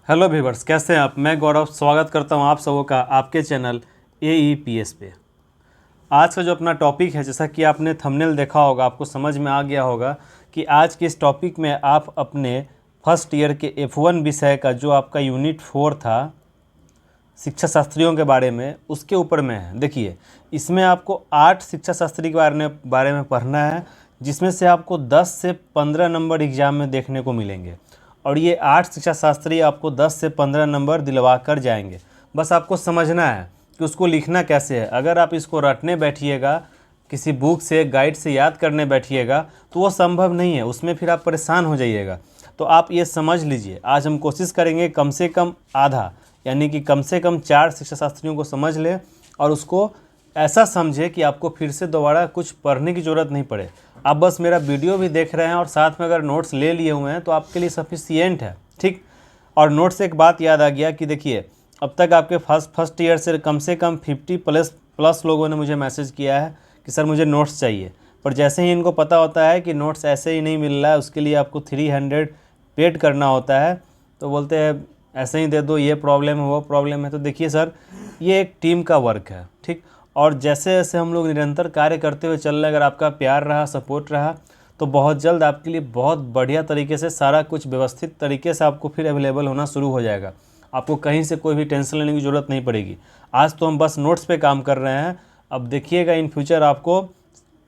Hello viewers, कैसे हैं आप। मैं गौरव स्वागत करता हूं आप सबों का आपके चैनल AEPS पे। आज का जो अपना टॉपिक है, जैसा कि आपने थंबनेल देखा होगा, आपको समझ में आ गया होगा कि आज के इस टॉपिक में आप अपने फर्स्ट ईयर के F1 विषय का जो आपका यूनिट 4 था शिक्षा शास्त्रियों के बारे में, उसके ऊपर में है। देखिए, इसमें आपको 8 शिक्षा शास्त्री के बारे में पढ़ना है, जिसमें से आपको 10 से 15 नंबर एग्जाम में देखने को मिलेंगे। और ये 8 शिक्षा शास्त्री आपको 10 से 15 नंबर दिलवा कर जाएंगे। बस आपको समझना है कि उसको लिखना कैसे है। अगर आप इसको रटने बैठिएगा, किसी बुक से, गाइड से याद करने बैठिएगा, तो वो संभव नहीं है, उसमें फिर आप परेशान हो जाइएगा। तो आप ये समझ लीजिए, आज हम कोशिश करेंगे कम से कम आधा, यानी कि कम से कम 4 शिक्षा शास्त्रियों को समझ लें और उसको ऐसा समझे कि आपको फिर से दोबारा कुछ पढ़ने की ज़रूरत नहीं पड़े। आप बस मेरा वीडियो भी देख रहे हैं और साथ में अगर नोट्स ले लिए हुए हैं तो आपके लिए सफिशिएंट है, ठीक। और नोट से एक बात याद आ गया कि देखिए, अब तक आपके फर्स्ट ईयर से कम 50 प्लस लोगों ने मुझे मैसेज किया है कि सर मुझे नोट्स चाहिए। पर जैसे ही इनको पता होता है कि नोट्स ऐसे ही नहीं मिल रहा है, उसके लिए आपको 300 पेड करना होता है, तो बोलते हैं ऐसे ही दे दो, ये प्रॉब्लम है वो प्रॉब्लम है। तो देखिए सर, ये एक टीम का वर्क है, ठीक। और जैसे जैसे हम लोग निरंतर कार्य करते हुए चल रहे हैं, अगर आपका प्यार रहा, सपोर्ट रहा, तो बहुत जल्द आपके लिए बहुत बढ़िया तरीके से सारा कुछ व्यवस्थित तरीके से आपको फिर अवेलेबल होना शुरू हो जाएगा। आपको कहीं से कोई भी टेंशन लेने की ज़रूरत नहीं पड़ेगी। आज तो हम बस नोट्स पे काम कर रहे हैं, अब देखिएगा इन फ्यूचर आपको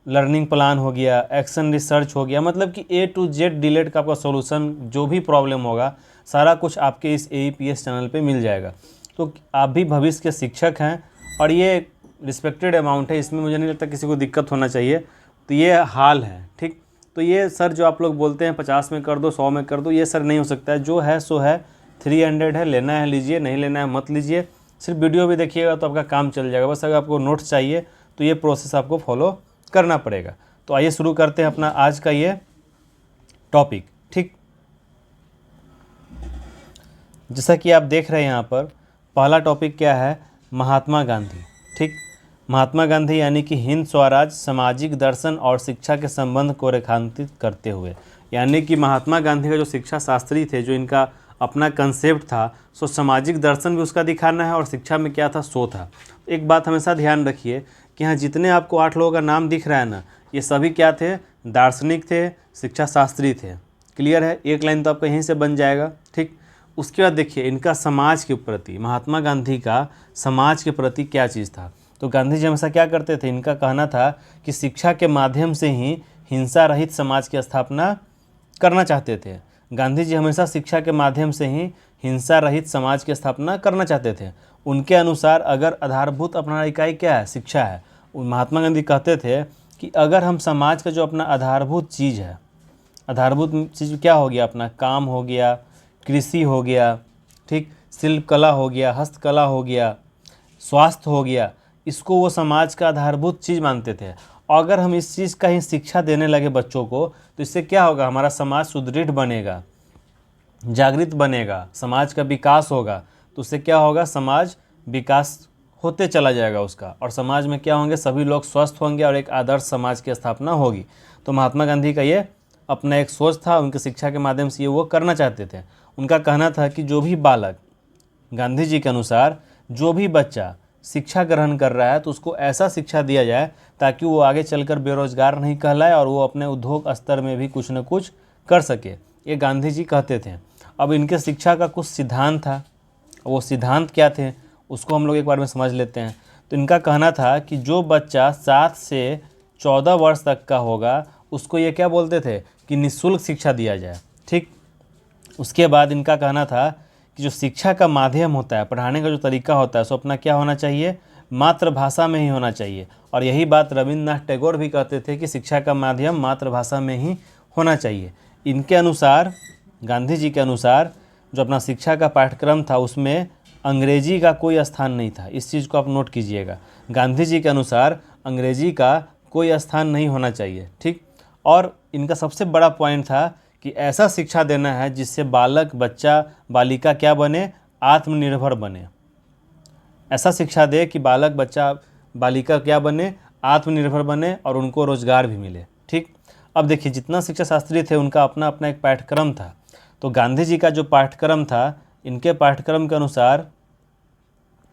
लर्निंग प्लान हो गया, एक्शन रिसर्च हो गया, मतलब कि A to Z डिलेट का आपका सॉल्यूशन, जो भी प्रॉब्लम होगा सारा कुछ आपके इस AEPS चैनल पे मिल जाएगा। तो आप भी भविष्य के शिक्षक हैं और ये रिस्पेक्टेड अमाउंट है, इसमें मुझे नहीं लगता किसी को दिक्कत होना चाहिए। तो ये हाल है, ठीक। तो ये सर जो आप लोग बोलते हैं 50 में कर दो, 100 में कर दो, ये सर नहीं हो सकता है। जो है सो है, 300 है, लेना है लीजिए, नहीं लेना है मत लीजिए। सिर्फ वीडियो भी देखिएगा तो आपका काम चल जाएगा। बस अगर आपको नोट्स चाहिए तो ये प्रोसेस आपको फॉलो करना पड़ेगा। तो आइए शुरू करते हैं अपना आज का ये टॉपिक, ठीक। जैसा कि आप देख रहे हैं यहाँ पर, पहला टॉपिक क्या है, महात्मा गांधी, ठीक। महात्मा गांधी यानी कि हिंद स्वराज, सामाजिक दर्शन और शिक्षा के संबंध को रेखांकित करते हुए, यानी कि महात्मा गांधी का जो शिक्षा शास्त्री थे, जो इनका अपना कंसेप्ट था, सो सामाजिक दर्शन भी उसका दिखाना है और शिक्षा में क्या था सो था। एक बात हमेशा ध्यान रखिए कि यहाँ जितने आपको 8 लोगों का नाम दिख रहा है ना, ये सभी क्या थे, दार्शनिक थे, शिक्षा शास्त्री थे। क्लियर है, एक लाइन तो आपका यहीं से बन जाएगा, ठीक। उसके बाद देखिए इनका समाज के प्रति, महात्मा गांधी का समाज के प्रति क्या चीज़ था। तो गांधी जी हमेशा क्या करते थे, इनका कहना था कि शिक्षा के माध्यम से ही हिंसा रहित समाज की स्थापना करना चाहते थे। गांधी जी हमेशा शिक्षा के माध्यम से ही हिंसा रहित समाज की स्थापना करना चाहते थे। उनके अनुसार अगर आधारभूत अपना इकाई क्या है, शिक्षा है। महात्मा गांधी कहते थे कि अगर हम समाज का जो अपना आधारभूत चीज़ है, आधारभूत चीज़ क्या हो गया, अपना काम हो गया, कृषि हो गया, ठीक, शिल्प कला हो गया, हस्तकला हो गया, स्वास्थ्य हो गया, इसको वो समाज का आधारभूत चीज़ मानते थे। अगर हम इस चीज़ का ही शिक्षा देने लगे बच्चों को, तो इससे क्या होगा, हमारा समाज सुदृढ़ बनेगा, जागृत बनेगा, समाज का विकास होगा। तो उससे क्या होगा, समाज विकास होते चला जाएगा उसका, और समाज में क्या होंगे, सभी लोग स्वस्थ होंगे और एक आदर्श समाज की स्थापना होगी। तो महात्मा गांधी का ये अपना एक सोच था, उनकी शिक्षा के माध्यम से ये वो करना चाहते थे। उनका कहना था कि जो भी बालक, गांधी जी के अनुसार जो भी बच्चा शिक्षा ग्रहण कर रहा है तो उसको ऐसा शिक्षा दिया जाए ताकि वो आगे चलकर बेरोजगार नहीं कहलाए और वो अपने उद्योग स्तर में भी कुछ न कुछ कर सके। ये गांधी जी कहते थे। अब इनके शिक्षा का कुछ सिद्धांत था, वो सिद्धांत क्या थे उसको हम लोग एक बार में समझ लेते हैं। तो इनका कहना था कि जो बच्चा 7 से 14 वर्ष तक का होगा उसको ये क्या बोलते थे कि निःशुल्क शिक्षा दिया जाए, ठीक। उसके बाद इनका कहना था कि जो शिक्षा का माध्यम होता है, पढ़ाने का जो तरीका होता है, सो अपना क्या होना चाहिए, मातृभाषा में ही होना चाहिए। और यही बात रविन्द्रनाथ टैगोर भी कहते थे कि शिक्षा का माध्यम मातृभाषा में ही होना चाहिए। इनके अनुसार, गांधी जी के अनुसार, जो अपना शिक्षा का पाठ्यक्रम था उसमें अंग्रेजी का कोई स्थान नहीं था। इस चीज़ को आप नोट कीजिएगा, गांधी जी के अनुसार अंग्रेजी का कोई स्थान नहीं होना चाहिए, ठीक। और इनका सबसे बड़ा पॉइंट था कि ऐसा शिक्षा देना है जिससे बालक, बच्चा, बालिका क्या बने, आत्मनिर्भर बने। ऐसा शिक्षा दे कि बालक, बच्चा, बालिका क्या बने, आत्मनिर्भर बने और उनको रोजगार भी मिले, ठीक। अब देखिए जितना शिक्षा शास्त्री थे उनका अपना अपना एक पाठ्यक्रम था। तो गांधी जी का जो पाठ्यक्रम था इनके पाठ्यक्रम के अनुसार,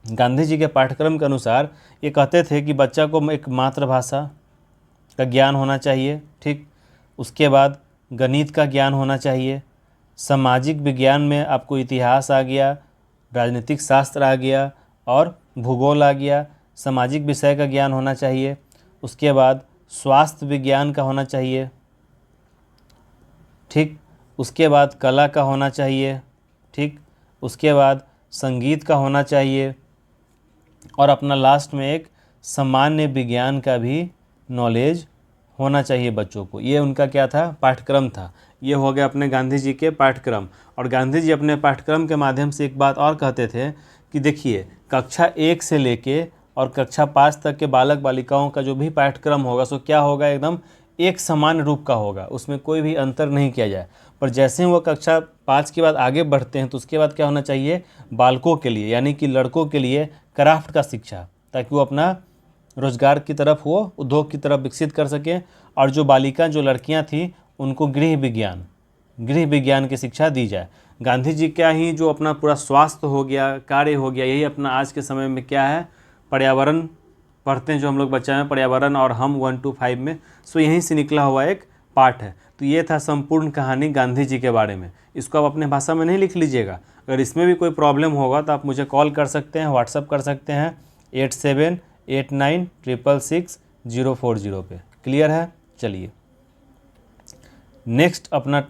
गांधी जी के पाठ्यक्रम के अनुसार ये कहते थे कि बच्चा को एक मातृभाषा का ज्ञान होना चाहिए, ठीक। उसके बाद गणित का ज्ञान होना चाहिए, सामाजिक विज्ञान में आपको इतिहास आ गया, राजनीतिक शास्त्र आ गया और भूगोल आ गया, सामाजिक विषय का ज्ञान होना चाहिए। उसके बाद स्वास्थ्य विज्ञान का होना चाहिए, ठीक। उसके बाद कला का होना चाहिए, ठीक। उसके बाद संगीत का होना चाहिए और अपना लास्ट में एक सामान्य विज्ञान का भी नॉलेज होना चाहिए बच्चों को। ये उनका क्या था, पाठ्यक्रम था। ये हो गया अपने गांधी जी के पाठ्यक्रम। और गांधी जी अपने पाठ्यक्रम के माध्यम से एक बात और कहते थे कि देखिए, कक्षा 1 से लेके और कक्षा 5 तक के बालक बालिकाओं का जो भी पाठ्यक्रम होगा सो क्या होगा, एकदम एक समान रूप का होगा, उसमें कोई भी अंतर नहीं किया जाए। पर जैसे ही वो कक्षा 5 के बाद आगे बढ़ते हैं तो उसके बाद क्या होना चाहिए, बालकों के लिए यानी कि लड़कों के लिए क्राफ्ट का शिक्षा, ताकि वो अपना रोजगार की तरफ, वो उद्योग की तरफ विकसित कर सकें। और जो बालिका, जो लड़कियां थीं, उनको गृह विज्ञान की शिक्षा दी जाए। गांधी जी क्या ही जो अपना पूरा स्वास्थ्य हो गया, कार्य हो गया, यही अपना आज के समय में क्या है, पर्यावरण पढ़ते हैं जो हम लोग बच्चा में, पर्यावरण और हम 1 to 5 में, सो यहीं से निकला हुआ एक पाठ है। तो ये था संपूर्ण कहानी गांधी जी के बारे में। इसको आप अपने भाषा में नहीं लिख लीजिएगा। अगर इसमें भी कोई प्रॉब्लम होगा तो आप मुझे कॉल कर सकते हैं, व्हाट्सअप कर सकते हैं 8789666040 पे। क्लियर है? चलिए नेक्स्ट अपना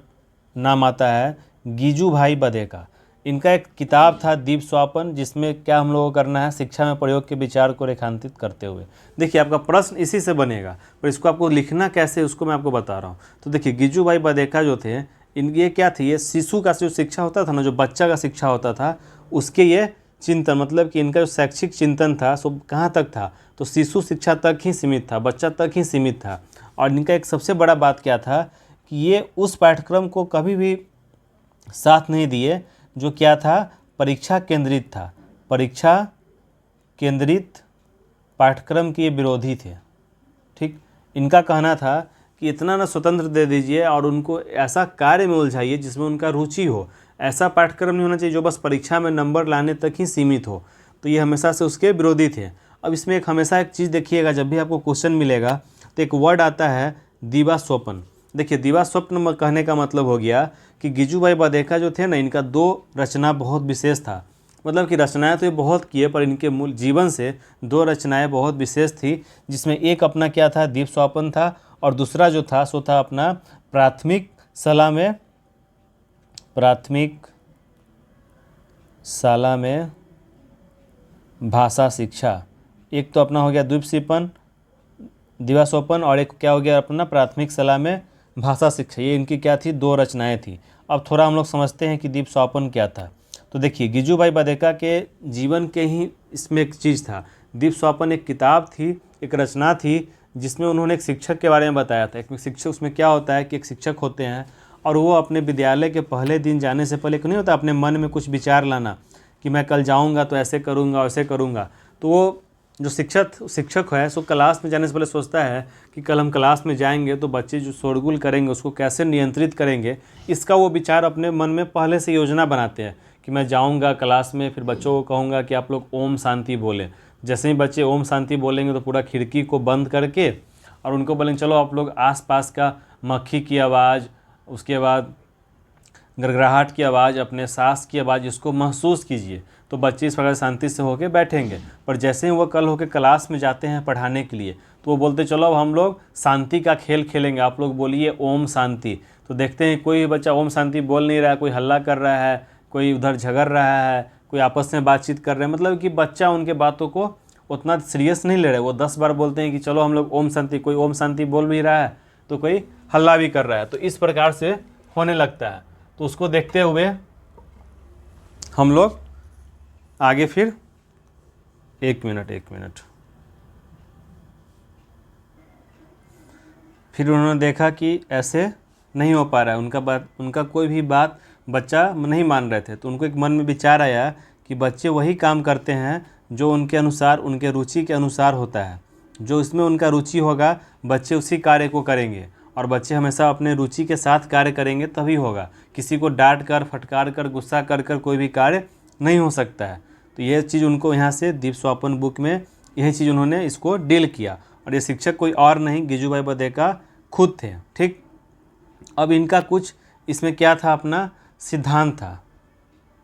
नाम आता है गीजू भाई बधेका। इनका एक किताब था दीप स्वापन, जिसमें क्या हम लोगों को करना है, शिक्षा में प्रयोग के विचार को रेखांकित करते हुए। देखिए आपका प्रश्न इसी से बनेगा, पर इसको आपको लिखना कैसे उसको मैं आपको बता रहा हूँ। तो देखिए गिजू भाई बधेका जो थे, ये क्या थी, ये शिशु का जो शिक्षा होता था ना, जो बच्चा का शिक्षा होता था, उसके ये चिंतन, मतलब कि इनका जो शैक्षिक चिंतन था सो कहाँ तक था, तो शिशु शिक्षा तक ही सीमित था, बच्चा तक ही सीमित था। और इनका एक सबसे बड़ा बात क्या था कि ये उस पाठ्यक्रम को कभी भी साथ नहीं दिए जो क्या था, परीक्षा केंद्रित था। परीक्षा केंद्रित पाठ्यक्रम के विरोधी थे, ठीक। इनका कहना था कि इतना ना स्वतंत्र दे दीजिए और उनको ऐसा कार्य में उलझाइए जिसमें उनका रुचि हो। ऐसा पाठ्यक्रम नहीं होना चाहिए जो बस परीक्षा में नंबर लाने तक ही सीमित हो। तो ये हमेशा से उसके विरोधी थे। अब इसमें एक हमेशा एक चीज़ देखिएगा, जब भी आपको क्वेश्चन मिलेगा तो एक वर्ड आता है दिवा स्वप्न। देखिए दिवा स्वप्न कहने का मतलब हो गया कि गिजू भाई बधेका जो थे ना, इनका 2 रचना बहुत विशेष था। मतलब कि रचनाएं तो ये बहुत किए, पर इनके मूल जीवन से 2 रचनाएं बहुत विशेष थी, जिसमें एक अपना क्या था, दीप स्वापन था, और दूसरा जो था सो था अपना प्राथमिक शाला में भाषा शिक्षा। एक तो अपना हो गया द्वीप स्वपन, दिवा स्वपन, और एक क्या हो गया अपना प्राथमिक शाला में भाषा शिक्षा। ये इनकी क्या थी, 2 रचनाएं थी। अब थोड़ा हम लोग समझते हैं कि दीप स्वापन क्या था। तो देखिए गिजू भाई बधेका के जीवन के ही इसमें एक चीज़ था। दीप स्वापन एक किताब थी, एक रचना थी, जिसमें उन्होंने एक शिक्षक के बारे में बताया था। एक शिक्षक, उसमें क्या होता है कि एक शिक्षक होते हैं और वो अपने विद्यालय के पहले दिन जाने से पहले नहीं होता, अपने मन में कुछ विचार लाना कि मैं कल जाऊँगा तो ऐसे करूँगा वैसे करूँगा। तो वो जो शिक्षक है सो क्लास में जाने से पहले सोचता है कि कल हम क्लास में जाएंगे तो बच्चे जो शोरगुल करेंगे उसको कैसे नियंत्रित करेंगे, इसका वो विचार अपने मन में पहले से योजना बनाते हैं कि मैं जाऊंगा क्लास में, फिर बच्चों को कहूँगा कि आप लोग ओम शांति बोलें। जैसे ही बच्चे ओम शांति बोलेंगे तो पूरा खिड़की को बंद करके और उनको बोलेंगे चलो आप लोग आसपास का मक्खी की आवाज़, उसके बाद गड़गड़ाहट की आवाज़, अपने सांस की आवाज़, इसको महसूस कीजिए। तो बच्चे इस प्रकार शांति से होकर बैठेंगे। पर जैसे ही वो कल होकर क्लास में जाते हैं पढ़ाने के लिए तो वो बोलते चलो अब हम लोग शांति का खेल खेलेंगे, आप लोग बोलिए ओम शांति। तो देखते हैं कोई बच्चा ओम शांति बोल नहीं रहा है, कोई हल्ला कर रहा है, कोई उधर झगड़ रहा है, कोई आपस में बातचीत कर रहे हैं। मतलब कि बच्चा उनके बातों को उतना सीरियस नहीं ले रहे। वो 10 बार बोलते हैं कि चलो हम लोग ओम शांति, कोई ओम शांति बोल भी रहा है तो कोई हल्ला भी कर रहा है। तो इस प्रकार से होने लगता है। तो उसको देखते हुए हम लोग आगे फिर एक मिनट फिर उन्होंने देखा कि ऐसे नहीं हो पा रहा है, उनका कोई भी बात बच्चा नहीं मान रहे थे। तो उनको एक मन में विचार आया कि बच्चे वही काम करते हैं जो उनके अनुसार, उनके रुचि के अनुसार होता है। जो इसमें उनका रुचि होगा बच्चे उसी कार्य को करेंगे। और बच्चे हमेशा अपने रुचि के साथ कार्य करेंगे तभी होगा। किसी को डांट कर, फटकार कर, गुस्सा कर कर कोई भी कार्य नहीं हो सकता है। तो ये चीज़ उनको यहाँ से दीप स्वापन बुक में यही चीज़ उन्होंने इसको डील किया। और ये शिक्षक कोई और नहीं गिजुभाई बदेका खुद थे। ठीक, अब इनका कुछ इसमें क्या था, अपना सिद्धांत था।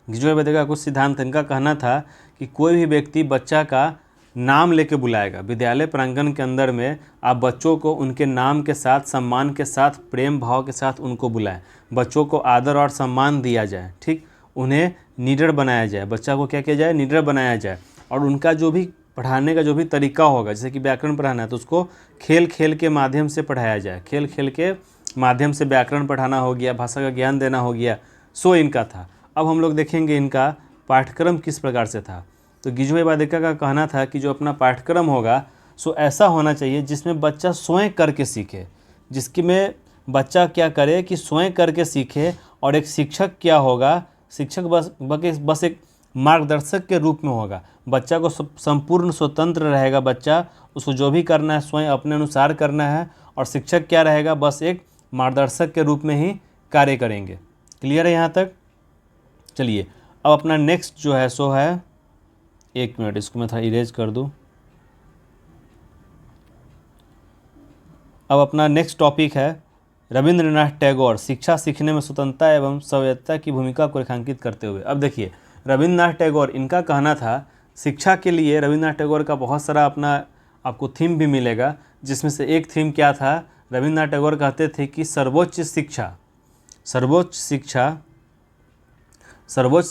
गिजुभाई बदेका का कुछ सिद्धांत, इनका कहना था कि कोई भी व्यक्ति बच्चा का नाम लेके बुलाएगा। विद्यालय प्रांगण के अंदर में आप बच्चों को उनके नाम के साथ, सम्मान के साथ, प्रेम भाव के साथ उनको बुलाएं। बच्चों को आदर और सम्मान दिया जाए। ठीक, उन्हें निडर बनाया जाए। बच्चा को क्या किया जाए, निडर बनाया जाए। और उनका जो भी पढ़ाने का जो भी तरीका होगा, जैसे कि व्याकरण पढ़ाना है तो उसको खेल खेल के माध्यम से पढ़ाया जाए। खेल खेल के माध्यम से व्याकरण पढ़ाना हो गया, भाषा का ज्ञान देना हो गया, सो इनका था। अब हम लोग देखेंगे इनका पाठ्यक्रम किस प्रकार से था। तो गिजुभाई बदेका का कहना था कि जो अपना पाठ्यक्रम होगा सो ऐसा होना चाहिए जिसमें बच्चा स्वयं करके सीखे, जिसकी में बच्चा क्या करे कि स्वयं करके सीखे। और एक शिक्षक क्या होगा, शिक्षक बस एक मार्गदर्शक के रूप में होगा। बच्चा को संपूर्ण स्वतंत्र रहेगा। बच्चा उसको जो भी करना है स्वयं अपने अनुसार करना है। और शिक्षक क्या रहेगा, बस एक मार्गदर्शक के रूप में ही कार्य करेंगे। क्लियर है यहाँ तक? चलिए अब अपना नेक्स्ट जो है सो है, एक मिनट इसको मैं थोड़ा इरेज कर दूं। अब अपना नेक्स्ट टॉपिक है रविंद्रनाथ टैगोर, शिक्षा सीखने में स्वतंत्रता एवं स्वायत्तता की भूमिका को रेखांकित करते हुए। अब देखिए रविंद्रनाथ टैगोर, इनका कहना था शिक्षा के लिए रविंद्रनाथ टैगोर का बहुत सारा अपना आपको थीम भी मिलेगा, जिसमें से एक थीम क्या था, रविंद्रनाथ टैगोर कहते थे कि सर्वोच्च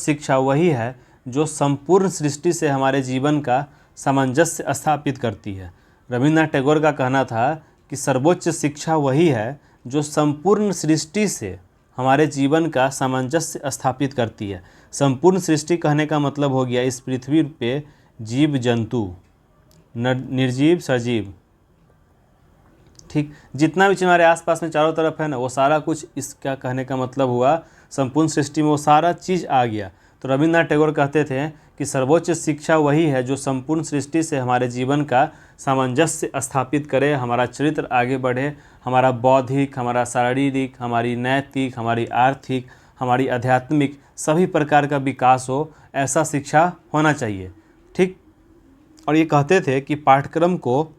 शिक्षा वही है जो संपूर्ण सृष्टि से हमारे जीवन का सामंजस्य स्थापित करती है। रविंद्रनाथ टैगोर का कहना था कि सर्वोच्च शिक्षा वही है जो संपूर्ण सृष्टि से हमारे जीवन का सामंजस्य स्थापित करती है। संपूर्ण सृष्टि कहने का मतलब हो गया इस पृथ्वी पे जीव जंतु, निर्जीव सजीव, ठीक, जितना भी हमारे आसपास में चारों तरफ है ना, वो सारा कुछ इसका कहने का मतलब हुआ संपूर्ण सृष्टि में वो सारा चीज़ आ गया। तो रविंद्रनाथ टैगोर कहते थे कि सर्वोच्च शिक्षा वही है जो संपूर्ण सृष्टि से हमारे जीवन का सामंजस्य स्थापित करे, हमारा चरित्र आगे बढ़े, हमारा बौद्धिक, हमारा शारीरिक, हमारी नैतिक, हमारी आर्थिक, हमारी आध्यात्मिक सभी प्रकार का विकास हो, ऐसा शिक्षा होना चाहिए। ठीक, और ये कहते थे कि पाठ्यक्रम को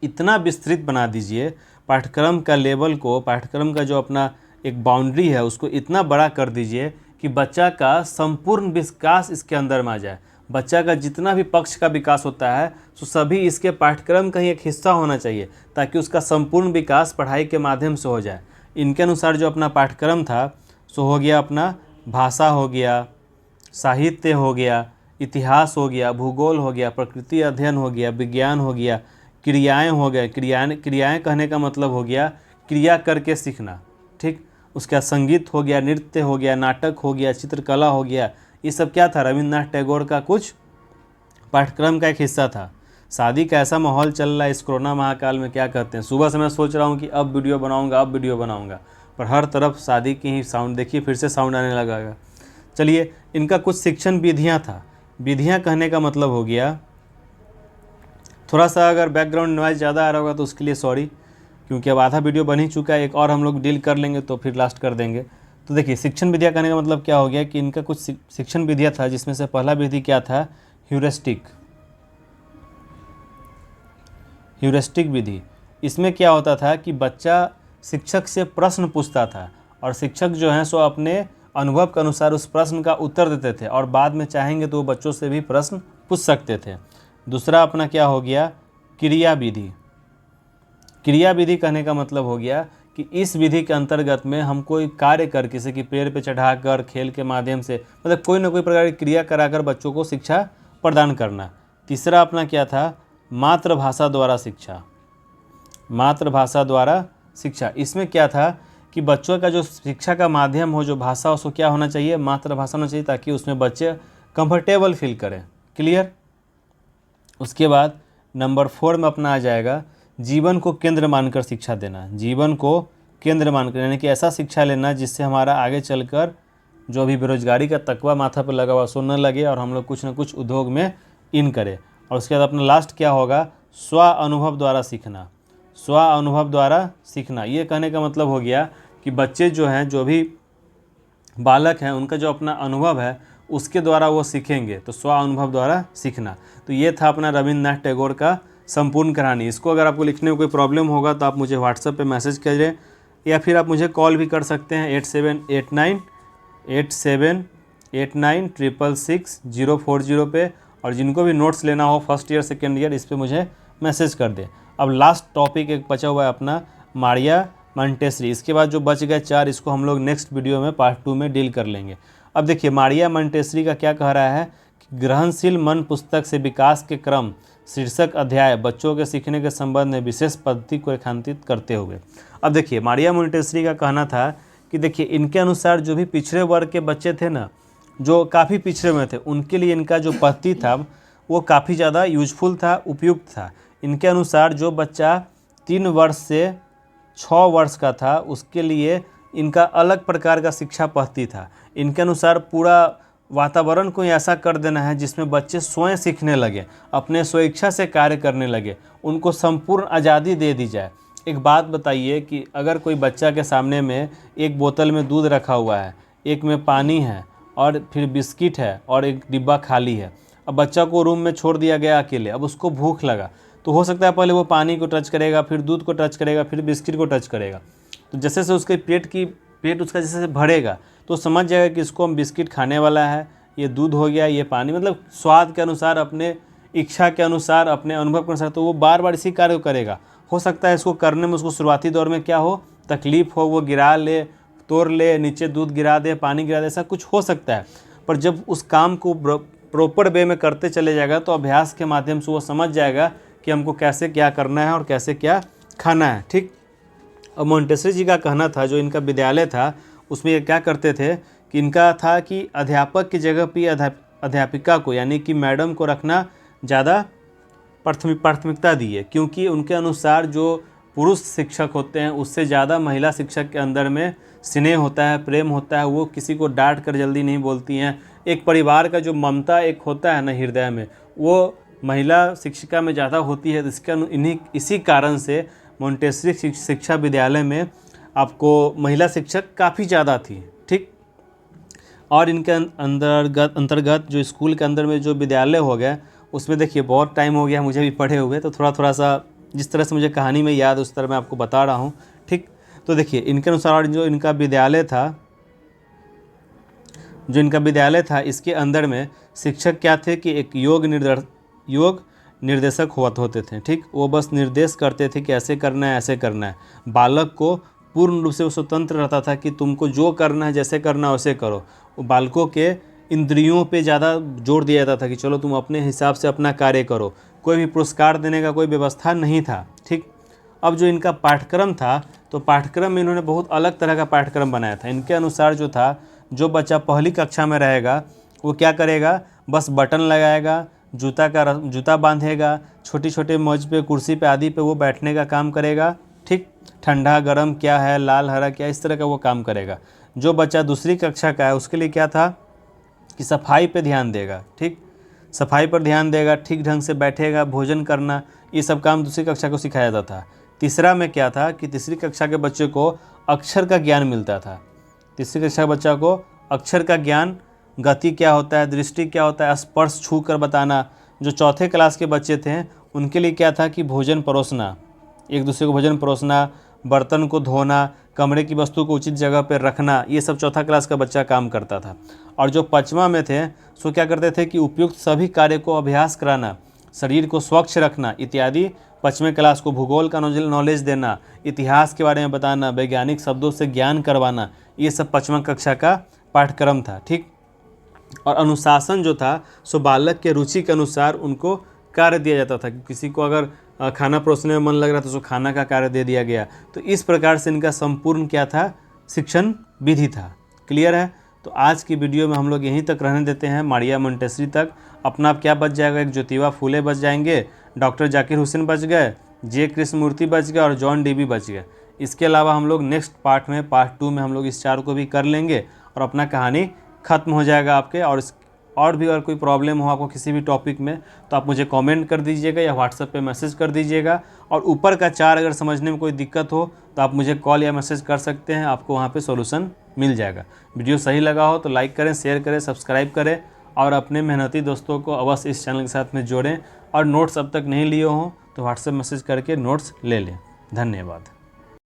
इतना विस्तृत बना दीजिए, पाठ्यक्रम का लेवल को, पाठ्यक्रम का जो अपना एक बाउंड्री है उसको इतना बड़ा कर दीजिए कि बच्चा का संपूर्ण विकास इसके अंदर में आ जाए। बच्चा का जितना भी पक्ष का विकास होता है तो सभी इसके पाठ्यक्रम का ही एक हिस्सा होना चाहिए, ताकि उसका संपूर्ण विकास पढ़ाई के माध्यम से हो जाए। इनके अनुसार जो अपना पाठ्यक्रम था सो हो गया अपना भाषा हो गया, साहित्य हो गया, इतिहास हो गया, भूगोल हो गया, प्रकृति अध्ययन हो गया, विज्ञान हो गया, क्रियाएं हो गए। क्रियाएं कहने का मतलब हो गया क्रिया करके सीखना। ठीक, उसका संगीत हो गया, नृत्य हो गया, नाटक हो गया, चित्रकला हो गया। ये सब क्या था, रविंद्रनाथ टैगोर का कुछ पाठ्यक्रम का एक हिस्सा था। शादी का ऐसा माहौल चल रहा है इस कोरोना महाकाल में, क्या कहते हैं, सुबह से मैं सोच रहा हूँ कि अब वीडियो बनाऊँगा, पर हर तरफ शादी की ही साउंड, देखिए फिर से साउंड आने लगा। चलिए, इनका कुछ शिक्षण विधियाँ था। विधियाँ कहने का मतलब हो गया, थोड़ा सा अगर बैकग्राउंड नॉइज़ ज़्यादा आ रहा होगा तो उसके लिए सॉरी, क्योंकि अब आधा वीडियो बन ही चुका है, एक और हम लोग डील कर लेंगे तो फिर लास्ट कर देंगे। तो देखिए, शिक्षण विधियाँ कहने का मतलब क्या हो गया कि इनका कुछ शिक्षण विधियाँ था, जिसमें से पहला विधि क्या था, ह्यूरिस्टिक विधि। इसमें क्या होता था कि बच्चा शिक्षक से प्रश्न पूछता था और शिक्षक जो हैं सो अपने अनुभव के अनुसार उस प्रश्न का उत्तर देते थे, और बाद में चाहेंगे तो वो बच्चों से भी प्रश्न पूछ सकते थे। दूसरा अपना क्या हो गया, क्रिया विधि। क्रिया विधि कहने का मतलब हो गया कि इस विधि के अंतर्गत में हम कोई कार्य कर, किसी की पेड़ पे चढ़ाकर, खेल के माध्यम से, मतलब कोई ना कोई प्रकार की क्रिया कराकर बच्चों को शिक्षा प्रदान करना। तीसरा अपना क्या था, मातृभाषा द्वारा शिक्षा। मातृभाषा द्वारा शिक्षा, इसमें क्या था कि बच्चों का जो शिक्षा का माध्यम हो, जो भाषा, उसको क्या होना चाहिए, मातृभाषा होना चाहिए, ताकि उसमें बच्चे कंफर्टेबल फील करें। क्लियर। उसके बाद नंबर 4 में अपना आ जाएगा जीवन को केंद्र मानकर शिक्षा देना। जीवन को केंद्र मानकर, यानी कि ऐसा शिक्षा लेना जिससे हमारा आगे चलकर जो अभी बेरोजगारी का तकवा माथा पर लगा हुआ सो न लगे, और हम लोग कुछ न कुछ उद्योग में इन करें। और उसके बाद अपना लास्ट क्या होगा, स्व अनुभव द्वारा सीखना। स्व अनुभव द्वारा सीखना। ये कहने का मतलब हो गया कि बच्चे जो हैं, जो भी बालक हैं, उनका जो अपना अनुभव है उसके द्वारा वो सीखेंगे, तो स्व अनुभव द्वारा सीखना। तो ये था अपना रविन्द्रनाथ टैगोर का संपूर्ण कहानी। इसको अगर आपको लिखने में कोई प्रॉब्लम होगा तो आप मुझे व्हाट्सएप पे मैसेज करें या फिर आप मुझे कॉल भी कर सकते हैं 8789 पे। और जिनको भी नोट्स लेना हो फर्स्ट ईयर सेकेंड ईयर, इस पर मुझे मैसेज कर दें। अब लास्ट टॉपिक एक बचा हुआ है अपना मारिया मोंटेसरी। इसके बाद जो बच गए 4, इसको हम लोग नेक्स्ट वीडियो में पार्ट 2 में डील कर लेंगे। अब देखिए मारिया मोंटेसरी का क्या कह रहा है कि ग्रहणशील मन पुस्तक से विकास के क्रम शीर्षक अध्याय बच्चों के सीखने के संबंध में विशेष पद्धति को रेखांकित करते हुए। अब देखिए मारिया मोंटेसरी का कहना था कि देखिए इनके अनुसार जो भी पिछड़े वर्ग के बच्चे थे ना, जो काफ़ी पिछड़े में थे, उनके लिए इनका जो पद्धति था वो काफ़ी ज़्यादा यूजफुल था, उपयुक्त था। इनके अनुसार जो बच्चा 3 वर्ष से 6 वर्ष का था उसके लिए इनका अलग प्रकार का शिक्षा पद्धति था। इनके अनुसार पूरा वातावरण को ऐसा कर देना है जिसमें बच्चे स्वयं सीखने लगे, अपने स्वेच्छा से कार्य करने लगे, उनको संपूर्ण आज़ादी दे दी जाए। एक बात बताइए कि अगर कोई बच्चा के सामने में एक बोतल में दूध रखा हुआ है, एक में पानी है और फिर बिस्किट है और एक डिब्बा खाली है, अब बच्चा को रूम में छोड़ दिया गया अकेले, अब उसको भूख लगा तो हो सकता है पहले वो पानी को टच करेगा, फिर दूध को टच करेगा, फिर बिस्किट को टच करेगा। तो जैसे से उसके पेट उसका जैसे से भरेगा तो समझ जाएगा कि इसको हम बिस्किट खाने वाला है, ये दूध हो गया, ये पानी, मतलब स्वाद के अनुसार, अपने इच्छा के अनुसार, अपने अनुभव के अनुसार, तो वो बार बार इसी कार्य को करेगा। हो सकता है इसको करने में उसको शुरुआती दौर में क्या हो, तकलीफ हो, वो गिरा ले, तोड़ ले, नीचे दूध गिरा दे, पानी गिरा दे, ऐसा कुछ हो सकता है। पर जब उस काम को प्रॉपर वे में करते चले जाएगा तो अभ्यास के माध्यम से वो समझ जाएगा कि हमको कैसे क्या करना है और कैसे क्या खाना है। ठीक। अब मोंटेसरी जी का कहना था, जो इनका विद्यालय था उसमें ये क्या करते थे कि इनका था कि अध्यापक की जगह पर अध्यापिका को, यानी कि मैडम को रखना ज़्यादा प्राथमिकता दी है, क्योंकि उनके अनुसार जो पुरुष शिक्षक होते हैं उससे ज़्यादा महिला शिक्षक के अंदर में स्नेह होता है, प्रेम होता है, वो किसी को डांट कर जल्दी नहीं बोलती हैं। एक परिवार का जो ममता एक होता है ना हृदय में, वो महिला शिक्षिका में ज़्यादा होती है। इसी कारण से मोंटेसरी शिक्षा विद्यालय में आपको महिला शिक्षक काफ़ी ज़्यादा थी। ठीक। और इनके अंतर्गत जो स्कूल के अंदर में जो विद्यालय हो गया उसमें देखिए बहुत टाइम हो गया मुझे भी पढ़े हुए, तो थोड़ा सा जिस तरह से मुझे कहानी में याद उस तरह मैं आपको बता रहा हूँ। ठीक। तो देखिए इनके अनुसार जो इनका विद्यालय था इसके अंदर में शिक्षक क्या थे कि एक योग निर्देशक होते थे। ठीक। वो बस निर्देश करते थे कि ऐसे करना है, ऐसे करना है। बालक को पूर्ण रूप से वो स्वतंत्र रहता था कि तुमको जो करना है, जैसे करना है वैसे करो। वो बालकों के इंद्रियों पे ज़्यादा जोर दिया जाता था कि चलो तुम अपने हिसाब से अपना कार्य करो, कोई भी पुरस्कार देने का कोई व्यवस्था नहीं था। ठीक। अब जो इनका पाठ्यक्रम था, तो पाठ्यक्रम में इन्होंने बहुत अलग तरह का पाठ्यक्रम बनाया था। इनके अनुसार जो था, जो बच्चा पहली कक्षा में रहेगा वो क्या करेगा, बस बटन लगाएगा, जूता बांधेगा, छोटी छोटे मेज पे, कुर्सी पे आदि पे वो बैठने का काम करेगा। ठीक। ठंडा गर्म क्या है, लाल हरा क्या, इस तरह का वो काम करेगा। जो बच्चा दूसरी कक्षा का है उसके लिए क्या था कि सफाई पे ध्यान देगा। ठीक। सफाई पर ध्यान देगा, ठीक ढंग से बैठेगा, भोजन करना, ये सब काम दूसरी कक्षा को सिखाया जाता था। तीसरा में क्या था कि तीसरी कक्षा के बच्चे को अक्षर का ज्ञान मिलता था। तीसरी कक्षा के बच्चा को अक्षर का ज्ञान, गति क्या होता है, दृष्टि क्या होता है, स्पर्श छू कर बताना। जो चौथे क्लास के बच्चे थे उनके लिए क्या था कि भोजन परोसना, एक दूसरे को भोजन परोसना, बर्तन को धोना, कमरे की वस्तु को उचित जगह पर रखना, ये सब चौथा क्लास का बच्चा काम करता था। और जो पाँचवा में थे सो क्या करते थे कि उपयुक्त सभी कार्य को अभ्यास कराना, शरीर को स्वच्छ रखना इत्यादि। पाँचवें क्लास को भूगोल का नॉलेज देना, इतिहास के बारे में बताना, वैज्ञानिक शब्दों से ज्ञान करवाना, ये सब पाँचवा कक्षा का पाठ्यक्रम था। ठीक। और अनुशासन जो था सो बालक के रुचि के अनुसार उनको कार्य दिया जाता था। किसी को अगर खाना परोसने में मन लग रहा था तो खाना का कार्य दे दिया गया। तो इस प्रकार से इनका संपूर्ण क्या था, शिक्षण विधि था। क्लियर है। तो आज की वीडियो में हम लोग यहीं तक रहने देते हैं, मारिया मोंटेसरी तक। अपना आप क्या बच जाएगा, एक ज्योतिबा फूले बच जाएंगे, डॉक्टर जाकिर हुसैन बच गए, जे कृष्णमूर्ति बच गए और जॉन डीबी बच गए। इसके अलावा हम लोग नेक्स्ट पार्ट में, पार्ट 2 में हम लोग इस 4 को भी कर लेंगे और अपना कहानी ख़त्म हो जाएगा आपके। और और भी अगर कोई प्रॉब्लम हो आपको किसी भी टॉपिक में, तो आप मुझे कमेंट कर दीजिएगा या व्हाट्सएप पे मैसेज कर दीजिएगा। और ऊपर का 4 अगर समझने में कोई दिक्कत हो तो आप मुझे कॉल या मैसेज कर सकते हैं, आपको वहाँ पे सॉल्यूशन मिल जाएगा। वीडियो सही लगा हो तो लाइक करें, शेयर करें, सब्सक्राइब करें और अपने मेहनती दोस्तों को अवश्य इस चैनल के साथ में जोड़ें। और नोट्स अब तक नहीं लिए हों तो व्हाट्सएप मैसेज करके नोट्स ले लें। धन्यवाद।